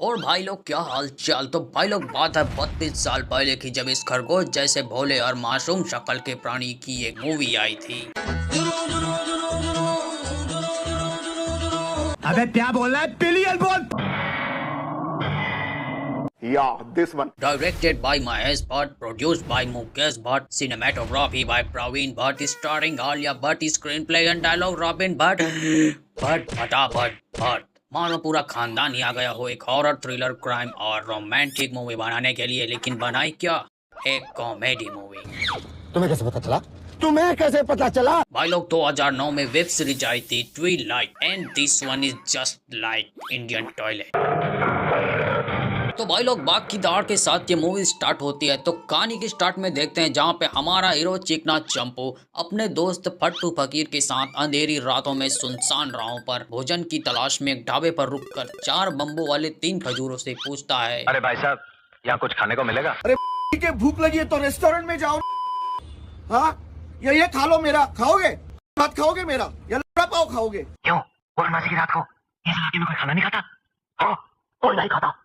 और भाई लोग क्या हाल चाल। तो भाई लोग बात है 32 साल पहले की, जब इस खरगोश जैसे भोले और मासूम शक्ल के प्राणी की एक मूवी आई थी। अबे क्या बोल रहा है? पिलियन बोल। Yeah, this one. Directed by Mahesh Bhatt, produced by Mukesh Bhatt, cinematography by Praveen Bhatt, starring Alia Bhatt, screenplay and dialogue Robin Bhatt, Bhatt। मानो पूरा खानदान ही आ गया हो एक हॉरर थ्रिलर क्राइम और रोमांटिक मूवी बनाने के लिए, लेकिन बनाई क्या, एक कॉमेडी मूवी। तुम्हें कैसे पता चला? तुम्हें कैसे पता चला? भाई लोग 2009 में वेब सीरीज आई थी Twilight, and this one is just like Indian toilet. तो भाई लोग बाग की दौड़ के साथ ये मूवी स्टार्ट होती है। तो कहानी की स्टार्ट में देखते हैं जहाँ पे हमारा हीरो चिकना चंपू अपने दोस्त फट्टू फकीर के साथ अंधेरी रातों में सुनसान राहों पर भोजन की तलाश में एक ढाबे पर रुककर 4 बम्बू वाले 3 खजूरों से पूछता है, अरे भाई साहब, यहाँ कुछ खाने को मिलेगा? अरे के भूख लगी है तो रेस्टोरेंट में जाओ। हाँ, ये खा लो मेरा। खाओगे? भात खाओगे मेरा या लड़ा पाव खाओगे? क्यों? पूर्णमासी की रात को इस इलाके में कोई खाना नहीं खाता? हाँ, कोई नहीं खाता।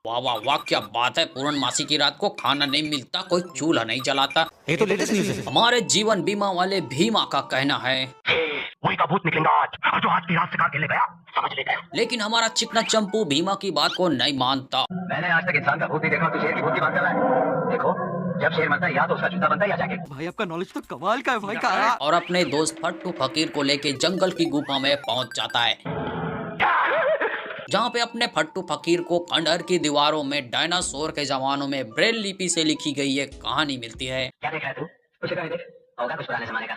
वाह वाह वाह, क्या बात है। पूर्णमासी की रात को खाना नहीं मिलता, कोई चूल्हा नहीं जलाता। ये तो लेटेस्ट न्यूज़ है। हमारे जीवन बीमा वाले भीमा का कहना है, वही का भूत निकलेगा आज, जो आज की रात से काट के ले गया, समझ ले गया। लेकिन हमारा चिकना चंपू भीमा की बात को नहीं मानता। मैंने आज तक इंसान का भूत नहीं देखा, तो शेर की भूत की बात कर रहा है। देखो, जब शेर मरता है या तो उसका जूता बनता है या जैकेट। भाई आपका नॉलेज तो कमाल का है भाई का। और अपने दोस्त फट्टू फकीर को लेके जंगल की गुफा में पहुंच जाता है, जहाँ पे अपने फट्टू फकीर को खंडहर की दीवारों में डायनासोर के जमानों में ब्रेल लिपि से लिखी गई एक कहानी मिलती है। क्या देख रहा है तू? कुछ देख, होगा कुछ पुराने जमाने का।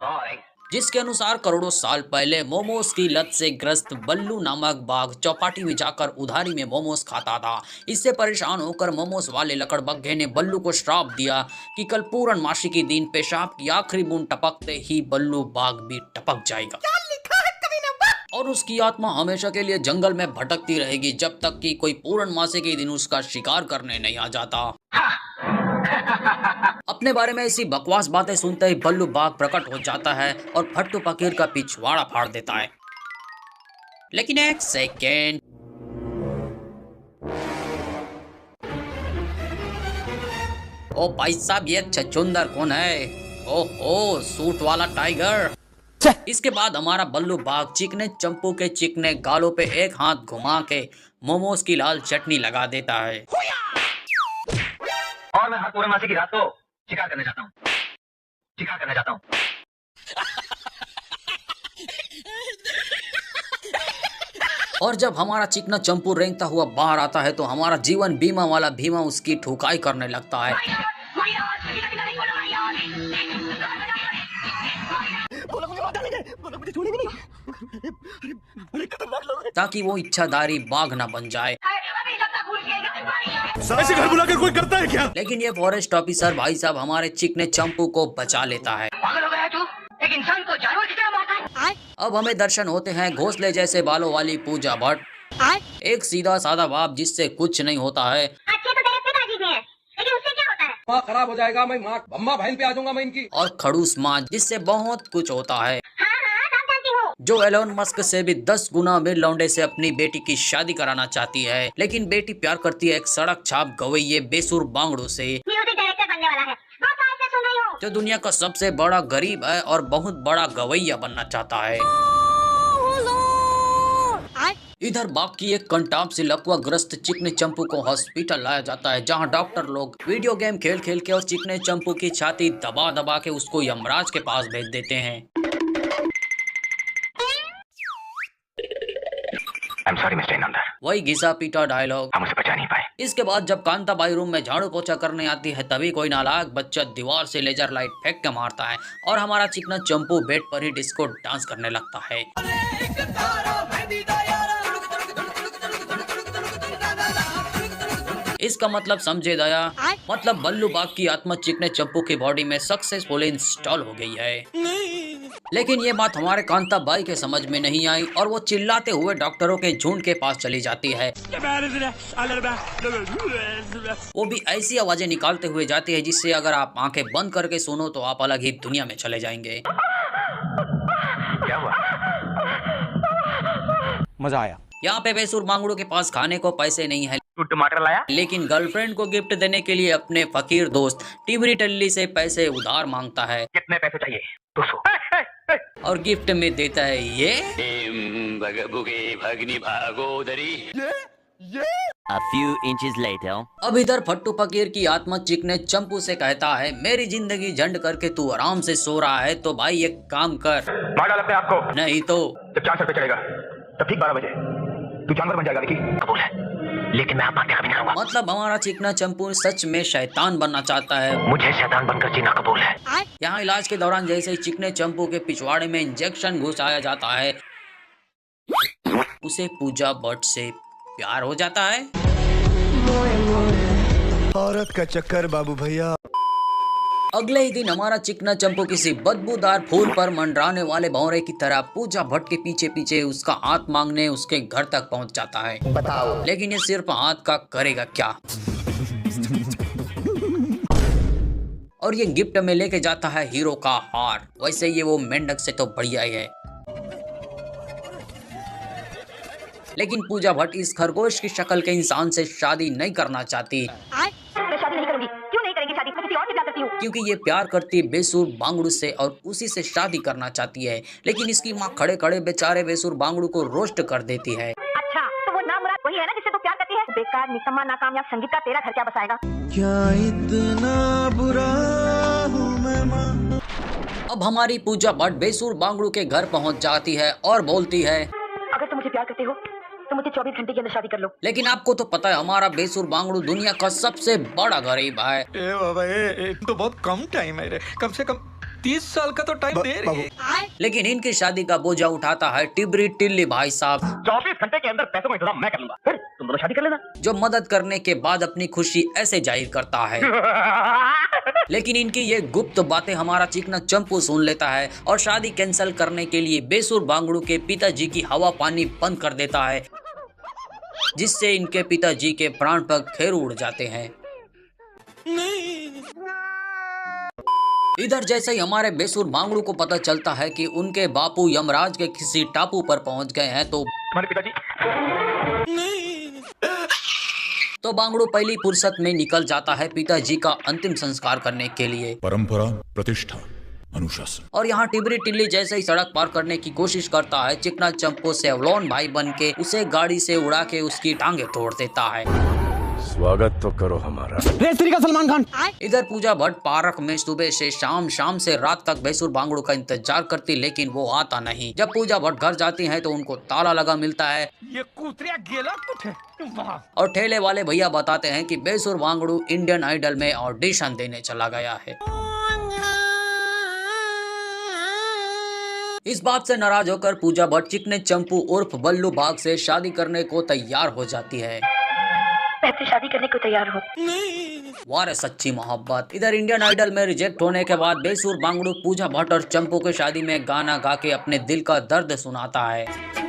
ओए, जिसके अनुसार करोड़ों साल पहले मोमोज की लत से ग्रस्त बल्लू नामक बाघ चौपाटी में जाकर उधारी में मोमोज खाता था। इससे परेशान होकर मोमोज वाले लकड़बग्घे ने बल्लू को श्राप दिया कि कल पूर्णमासी के दिन पेशाब की आखिरी बूंद टपकते ही बल्लू बाघ भी टपक जाएगा और उसकी आत्मा हमेशा के लिए जंगल में भटकती रहेगी, जब तक कि कोई पूर्णमासी के दिन उसका शिकार करने नहीं आ जाता। अपने बारे में ऐसी बकवास बातें सुनते ही बल्लू बाघ प्रकट हो जाता है और फट्टू फकीर का पिछवाड़ा फाड़ देता है। लेकिन एक सेकेंड, ओ भाई साहब, ये छछूंदर कौन है? ओहो, सूट वाला टाइगर। इसके बाद हमारा बल्लू बाघ चिकने चंपू के चिकने गालों पे एक हाथ घुमा के मोमोज की लाल चटनी लगा देता है। और मैं हर पूर्णमासी की रात को शिकार करने जाता हूँ, शिकार करने जाता हूँ। और जब हमारा चिकना चंपू रेंगता हुआ बाहर आता है तो हमारा जीवन बीमा वाला भीमा उसकी ठुकाई करने लगता है, ताकि वो इच्छाधारी बाघ ना बन जाए। ऐसे घर बुलाकर कोई करता है क्या? लेकिन ये फॉरेस्ट ऑफिसर भाई साहब हमारे चिकने चंपू को बचा लेता है। पागल हो गया है तू? एक इंसान को जानवर की तरह मारता है। अब हमें दर्शन होते हैं घोंसले जैसे बालों वाली पूजा भट्ट, एक सीधा साधा बाप जिससे कुछ नहीं होता है। अच्छे तो तेरे पिताजी भी हैं, लेकिन उससे क्या होता है? माँ खराब हो जाएगा, मैं माँ अम्मा बहन पे आ जाऊंगा मैं इनकी। और खड़ूस माँ जिससे बहुत कुछ होता है, हाँ हाँ, सब जानती हूँ। जो एलोन मस्क से भी 10 गुना अमीर लौंडे से अपनी बेटी की शादी कराना चाहती है। लेकिन बेटी प्यार करती है एक सड़क छाप गवैये बेसुर बांगड़ू से, म्यूजिक डायरेक्टर बनने वाला है, बहुत साल से सुन रही हूँ। जो दुनिया का सबसे बड़ा गरीब है और बहुत बड़ा गवैया बनना चाहता है। इधर बाघ की एक कंटाप से लकवा ग्रस्त चिकने चंपू को हॉस्पिटल लाया जाता है, जहां डॉक्टर लोग वीडियो गेम खेल खेल के और चिकने चंपू की छाती दबा दबा के उसको यमराज के पास भेज देते हैं। I'm sorry, Mr. इनामदार। वही घिसा पीटा डायलॉग, हम उसे बचा नहीं पाए। इसके बाद जब कांताबाई रूम में झाड़ू पोछा करने आती है तभी कोई नालायक बच्चा दीवार से लेजर लाइट फेंक के मारता है और हमारा चिकना चंपू बेड पर ही डिस्को डांस करने लगता है। इसका मतलब समझे दया, मतलब बल्लू बाघ की आत्मा चिकने चंपू की बॉडी में सक्सेसफुली इंस्टॉल हो गई है। लेकिन ये बात हमारे कांता बाई के समझ में नहीं आई और वो चिल्लाते हुए डॉक्टरों के झुंड के पास चली जाती है। वो भी ऐसी आवाजें निकालते हुए जाती है जिससे अगर आप आंखें बंद करके सुनो तो आप अलग ही दुनिया में चले जाएंगे। क्या हुआ? मजा आया। यहाँ पे बेसुर बांगड़ू के पास खाने को पैसे नहीं है, तू टमाटर लाया? लेकिन गर्लफ्रेंड को गिफ्ट देने के लिए अपने फकीर दोस्त टिबरी टल्ली से पैसे उधार मांगता है। कितने पैसे चाहिए? 200। और गिफ्ट में देता है ये। A few inches later. अब इधर फट्टू फकीर की आत्मा चिकने चंपू से कहता है, मेरी जिंदगी झंड करके तू आराम से सो रहा है तो भाई एक काम कर, मार डाल अपने आप को। नहीं तो जब 4 सौ पे चलेगा तब ठीक 12 बजे तू जानवर बन जाएगा। विकी कबूल है, लेकिन मैं आपका क्या भी करूंगा। मतलब हमारा चिकना चंपू सच में शैतान बनना चाहता है। मुझे शैतान बनकर जीना कबूल है। यहाँ इलाज के दौरान जैसे ही चिकने चंपू के पिछवाड़े में इंजेक्शन घुसाया जाता है, उसे पूजा भट्ट से प्यार हो जाता है। औरत का चक्कर बाबू भैया। अगले ही दिन हमारा चिकना चंपू किसी बदबूदार फूल पर मंडराने वाले भौरे की तरह पूजा भट्ट के पीछे पीछे उसका हाथ मांगने उसके घर तक पहुंच जाता है। बताओ। लेकिन ये सिर्फ हाथ का करेगा क्या। और ये गिफ्ट में लेके जाता है हीरो का हार। वैसे ये वो मेंढक से तो बढ़िया ही है, लेकिन पूजा भट्ट इस खरगोश की शक्ल के इंसान से शादी नहीं करना चाहती। मैं शादी नहीं करूंगी। क्यों नहीं करेंगी शादी? मैं किसी और से प्यार करती हूँ। क्योंकि ये प्यार करती बेसुर बांगड़ू से और उसी से शादी करना चाहती है। लेकिन इसकी माँ खड़े खड़े बेचारे बेसुर बांगड़ू को रोस्ट कर देती है। अच्छा, तो वो नामुराद वही है ना जिससे तू प्यार करती है? बेकार निकम्मा नाकामयाब संगीत का तेरा घर क्या बसाएगा? क्या इतना बुरा हूँ मैं माँ? अब हमारी पूजा भट्ट बेसुर बांगड़ू के घर पहुंच जाती है और बोलती है, अगर तुम मुझे प्यार करते हो तो मुझे 24 घंटे के अंदर शादी कर लो। लेकिन आपको तो पता है हमारा बेसुर बांगड़ू दुनिया का सबसे बड़ा गरीब है। ए बाबा ए तो बहुत कम टाइम है रे, कम से कम 30 साल का तो टाइम दे रही है। लेकिन इनकी शादी का बोझा उठाता है टिबरी टिल्ली भाई साहब, 24 घंटे के अंदर पैसों का इंतजाम मैं कर लूंगा, फिर तुम दोनों शादी कर लेना। जो मदद करने के बाद अपनी खुशी ऐसे जाहिर करता है। लेकिन इनकी ये गुप्त बातें हमारा चिकना चंपू सुन लेता है और शादी कैंसिल करने के लिए बेसुर बांगड़ू के पिताजी की हवा पानी बंद कर देता है, जिससे इनके पिताजी के प्राण पर खेर उड़ जाते हैं। इधर जैसे ही हमारे बेसुर बांगड़ू को पता चलता है कि उनके बापू यमराज के किसी टापू पर पहुंच गए हैं हमारे पिताजी तो बांगड़ू पहली फुर्सत में निकल जाता है पिताजी का अंतिम संस्कार करने के लिए। परंपरा, प्रतिष्ठा, अनुशासन। और यहाँ टिबरी टिल्ली जैसे ही सड़क पार करने की कोशिश करता है, चिकना चंपू सेवलॉन भाई बन के उसे गाड़ी से उड़ा के उसकी टांगे तोड़ देता है। स्वागत तो करो हमारा। सलमान खान। इधर पूजा भट्ट पार्क में सुबह से शाम, शाम से रात तक बेसुर बांगड़ू का इंतजार करती, लेकिन वो आता नहीं। जब पूजा भट्ट घर जाती है तो उनको ताला लगा मिलता है। ये कुतरिया गेला कुठे? और ठेले वाले भैया बताते हैं कि बेसुर बांगड़ू इंडियन आइडल में ऑडिशन देने चला गया है। इस बात से नाराज होकर पूजा भट्ट चिकने चंपू उर्फ बल्लू बाग से शादी करने को तैयार हो जाती है। मैं तो शादी करने को तैयार हूँ। वाह सच्ची मोहब्बत। इधर इंडियन आइडल में रिजेक्ट होने के बाद बेसुर बांगड़ू पूजा भट्ट और चंपू की शादी में गाना गा के अपने दिल का दर्द सुनाता है।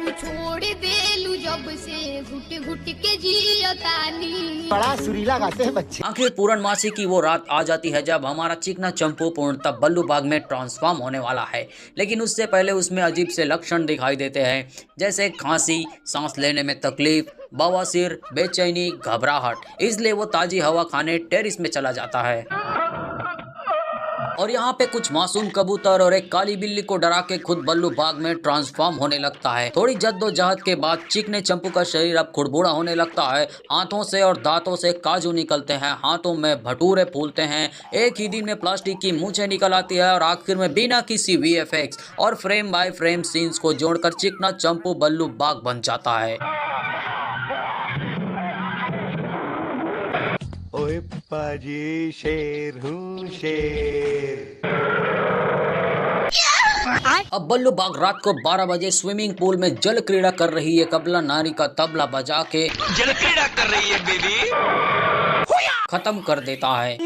छोड़ देलू जब से घुट घुट के जियतानी। बड़ा सुरीला गाते हैं बच्चे। आखिर पूर्णमासी की वो रात आ जाती है जब हमारा चिकना चंपू पूर्णतः बल्लू बाग में ट्रांसफॉर्म होने वाला है। लेकिन उससे पहले उसमें अजीब से लक्षण दिखाई देते हैं, जैसे खांसी, सांस लेने में तकलीफ, बवासीर, बेचैनी, घबराहट। इसलिए वो ताजी हवा खाने टेरिस में चला जाता है। और यहाँ पे कुछ मासूम कबूतर और एक काली बिल्ली को डरा के खुद बल्लू बाग में ट्रांसफॉर्म होने लगता है। थोड़ी जद्दोजहद के बाद चिकने चंपू का शरीर अब खुड़बुड़ा होने लगता है। हाथों से और दांतों से काजू निकलते हैं, हाथों में भटूरे फूलते हैं, एक ही दिन में प्लास्टिक की मूंछें निकल आती है और आखिर में बिना किसी VFX और फ्रेम बाय फ्रेम सीन्स को जोड़कर चिकना चंपू बल्लू बाग बन जाता है। ओए पाजी शेर हूँ शेर। अब बल्लू बाग रात को 12 बजे स्विमिंग पूल में जल क्रीड़ा कर रही है कबला नारी का तबला बजा के जल क्रीड़ा कर रही है बेबी। खत्म कर देता है।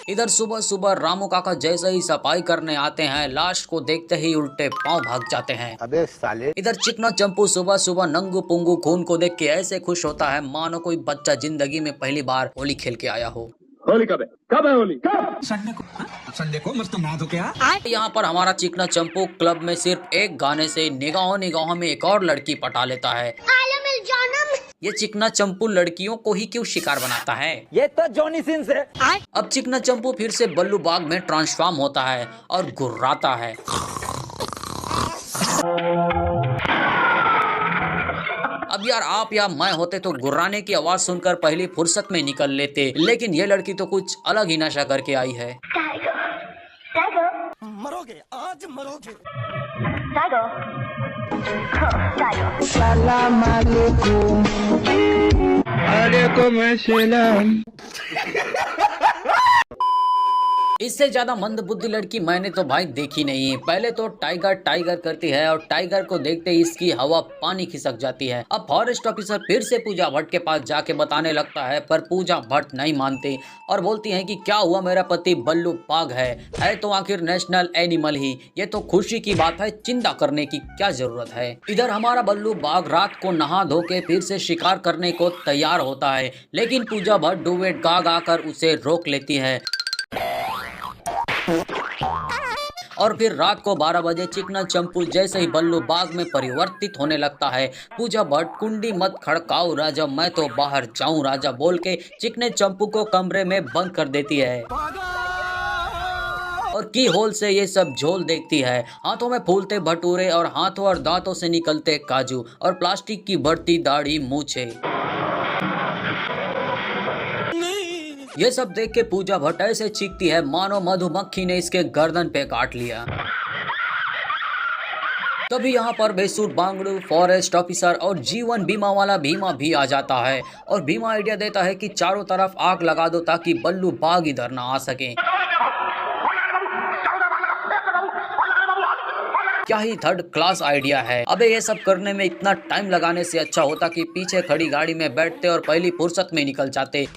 इधर सुबह सुबह रामू काका जैसे ही सफाई करने आते हैं, लाश को देखते ही उल्टे पांव भाग जाते हैं। अबे साले। इधर चिकना चंपू सुबह सुबह नंगू पुंगू खून को देख के ऐसे खुश होता है मानो कोई बच्चा जिंदगी में पहली बार होली खेल के आया हो। होली कब है होली? संडे को मस्त नहा धो के आ। यहाँ पर हमारा चिकना चंपू क्लब में सिर्फ एक गाने से निगाहों निगाहों में एक और लड़की पटा लेता है। ये चिकना चंपू लड़कियों को ही क्यों शिकार बनाता है? ये तो जॉनी सिंस है। अब चिकना चंपू फिर से बल्लू बाग में ट्रांसफॉर्म होता है और गुर्राता है। अब यार आप या मैं होते तो गुर्राने की आवाज सुनकर पहली फुर्सत में निकल लेते, लेकिन ये लड़की तो कुछ अलग ही नशा करके आई है। मरोगे आज मरोगे। इससे ज्यादा मंदबुद्धि लड़की मैंने तो भाई देखी नहीं है। पहले तो टाइगर टाइगर करती है और टाइगर को देखते ही इसकी हवा पानी खिसक जाती है। अब फॉरेस्ट ऑफिसर फिर से पूजा भट्ट के पास जाके बताने लगता है, पर पूजा भट्ट नहीं मानती और बोलती है कि क्या हुआ, मेरा पति बल्लू बाघ है तो आखिर नेशनल एनिमल ही, ये तो खुशी की बात है, चिंता करने की क्या जरूरत है। इधर हमारा बल्लू बाघ रात को नहा धो के फिर से शिकार करने को तैयार होता है, लेकिन पूजा भट्ट डुवेट गा गा कर उसे रोक लेती है। और फिर रात को 12 बजे चिकना चंपू जैसे ही बल्लू बाग में परिवर्तित होने लगता है, पूजा भट्ट कुंडी मत खड़काओ राजा, मैं तो बाहर जाऊं राजा बोल के चिकने चंपू को कमरे में बंद कर देती है और की होल से ये सब झोल देखती है। हाथों में फूलते भटूरे और हाथों और दांतों से निकलते काजू और प्लास्टिक की बढ़ती दाढ़ी मूछे। ये सब देख के पूजा भट्ट ऐसे चीखती है मानो मधुमक्खी ने इसके गर्दन पे काट लिया। तभी यहाँ पर बेसुर बांगड़ू, फॉरेस्ट ऑफिसर और जीवन बीमा वाला भीमा भी आ जाता है और भीमा आइडिया देता है कि चारों तरफ आग लगा दो ताकि बल्लू बाग इधर ना आ सके। क्या ही थर्ड क्लास आइडिया है। अबे ये सब करने में इतना टाइम लगाने से अच्छा होता कि पीछे खड़ी गाड़ी में बैठते और पहली फुर्सत में निकल जाते,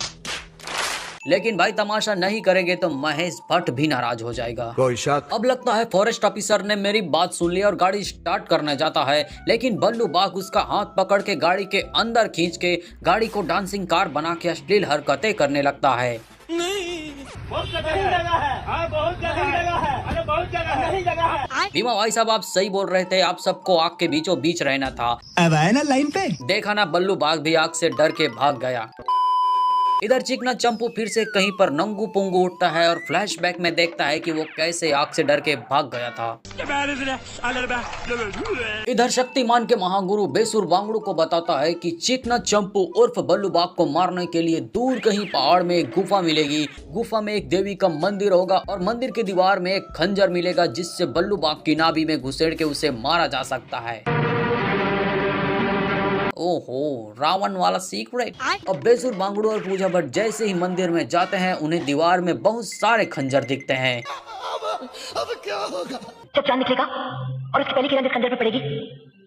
लेकिन भाई तमाशा नहीं करेंगे तो महेश भट्ट भी नाराज हो जाएगा। कोई शक? अब लगता है फॉरेस्ट ऑफिसर ने मेरी बात सुन ली और गाड़ी स्टार्ट करने जाता है, लेकिन बल्लू बाग उसका हाथ पकड़ के गाड़ी के अंदर खींच के गाड़ी को डांसिंग कार बना के अश्लील हरकतें करने लगता है। भीमा भाई साहब आप सही बोल रहे थे, आप सबको आग के बीचों बीच रहना था। अब आए ना लाइन पे। देखा ना, बल्लू बाग भी आग से डर के भाग गया। इधर चिकना चंपू फिर से कहीं पर नंगू पुंगू उठता है और फ्लैशबैक में देखता है कि वो कैसे आग से डर के भाग गया था। इधर शक्तिमान के महागुरु बेसुर बांगड़ू को बताता है कि चिकना चंपू उर्फ बल्लू बाग को मारने के लिए दूर कहीं पहाड़ में एक गुफा मिलेगी। गुफा में एक देवी का मंदिर होगा और मंदिर की दीवार में एक खंजर मिलेगा जिससे बल्लू बाग की नाभि में घुसेड़ के उसे मारा जा सकता है। ओहो, रावण वाला सीक्रेट। अब बेसुर बांगड़ू और पूजा भट्ट जैसे ही मंदिर में जाते हैं, उन्हें दीवार में बहुत सारे खंजर दिखते हैं। अब क्या होगा? जब चांद निकलेगा और उसकी पहली किरण जिस खंजर पे पड़ेगी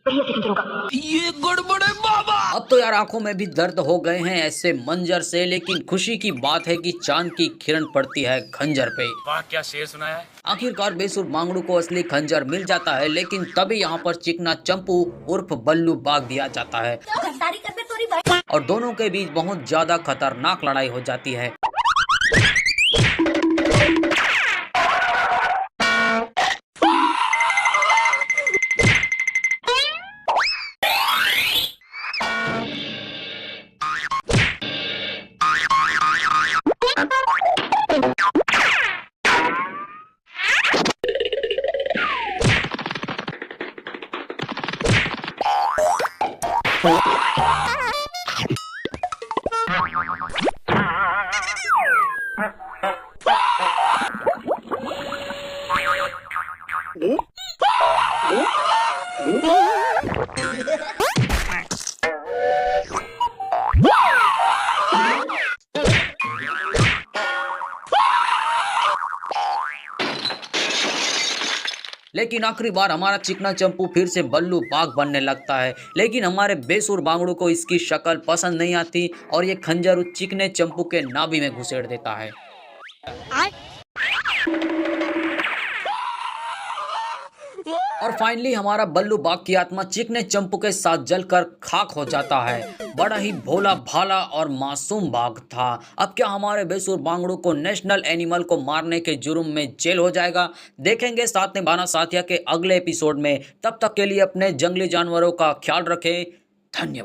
वही असली खंजर होगा। ये गड़बड़ है बाबा। अब तो यार आंखों में भी दर्द हो गए हैं ऐसे मंजर से, लेकिन खुशी की बात है कि चांद की किरण पड़ती है खंजर पे। वाह क्या शेर सुना है। आखिरकार बेसुर बांगड़ू को असली खंजर मिल जाता है, लेकिन तभी यहाँ पर चिकना चंपू उर्फ बल्लू बाग दिया जाता है और दोनों के बीच बहुत ज्यादा खतरनाक लड़ाई हो जाती है। लेकिन आखिरी बार हमारा चिकना चंपू फिर से बल्लू बाग बनने लगता है, लेकिन हमारे बेसुर बांगड़ू को इसकी शक्ल पसंद नहीं आती और ये खंजर उस चिकने चंपू के नाभि में घुसेड़ देता है। और फाइनली हमारा बल्लू बाघ की आत्मा चिकने चंपू के साथ जलकर खाक हो जाता है। बड़ा ही भोला भाला और मासूम बाघ था। अब क्या हमारे बेसुर बांगड़ू को नेशनल एनिमल को मारने के जुर्म में जेल हो जाएगा? देखेंगे साथ निभाना साथिया के अगले एपिसोड में। तब तक के लिए अपने जंगली जानवरों का ख्याल रखें। धन्यवाद।